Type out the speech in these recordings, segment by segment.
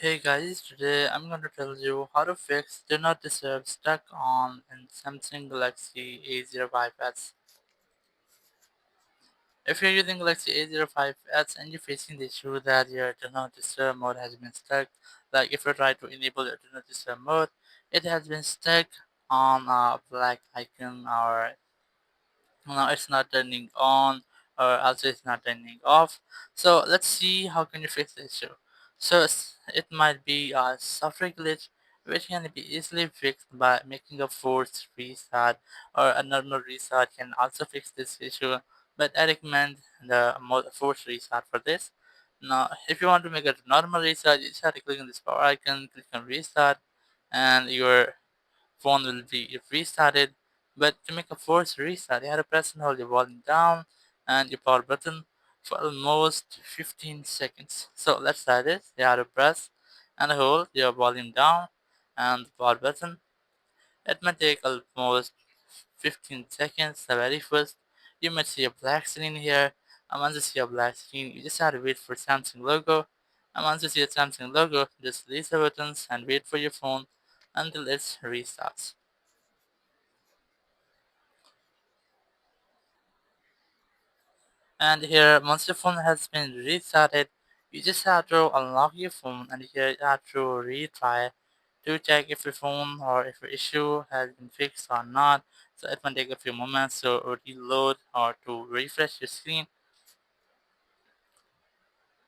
Hey guys, today I'm going to tell you how to fix Do Not Disturb stuck on in Samsung Galaxy A05s. If you're using Galaxy A05s and you're facing the issue that your Do Not Disturb mode has been stuck, like if you try to enable your Do Not Disturb mode, it has been stuck on a black icon or no, it's not turning on or also it's not turning off. So let's see how can you fix the issue. So it might be a software glitch which can be easily fixed by making a forced restart, or a normal restart can also fix this issue, but I recommend the forced restart for this. Now if you want to make a normal restart, you just have to click on this power icon, click on restart, and your phone will be restarted. But to make a forced restart, you have to press and hold your volume down and your power button for almost 15 seconds. So let's try this. You have to press and hold your volume down and the power button. It may take almost 15 seconds. The very first, you might see a black screen here. And once you see a black screen, you just have to wait for Samsung logo. And once you see a Samsung logo, just release the buttons and wait for your phone until it restarts. And here, once your phone has been restarted, you just have to unlock your phone, and here you have to retry to check if your phone or if your issue has been fixed or not. So it might take a few moments to reload or to refresh your screen.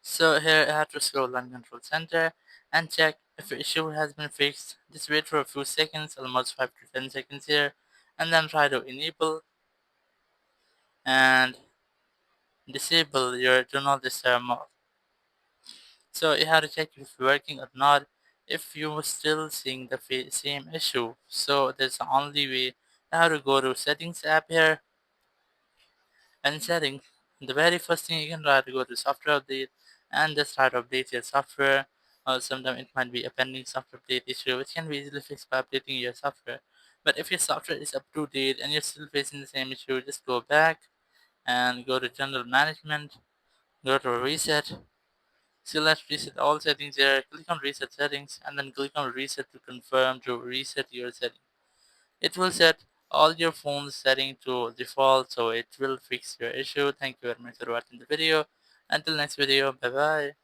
So here you have to scroll down Control Center and check if your issue has been fixed. Just wait for a few seconds, almost 5 to 10 seconds here, and then try to enable and disable your Do Not Disturb mode. So you have to check if it's working or not. If you're still seeing the same issue, so that's the only way. You have to go to Settings app here, and Settings. The very first thing you can try to go to Software Update and just try to update your software. Or sometimes it might be a pending software update issue, which can be easily fixed by updating your software. But if your software is up to date and you're still facing the same issue, just go back and go to General Management, go to Reset. So let's reset all settings here. Click on reset settings and then click on reset to confirm to reset your setting. It will set all your phone's setting to default, so it will fix your issue. Thank you very much for watching the video. Until next video, bye bye.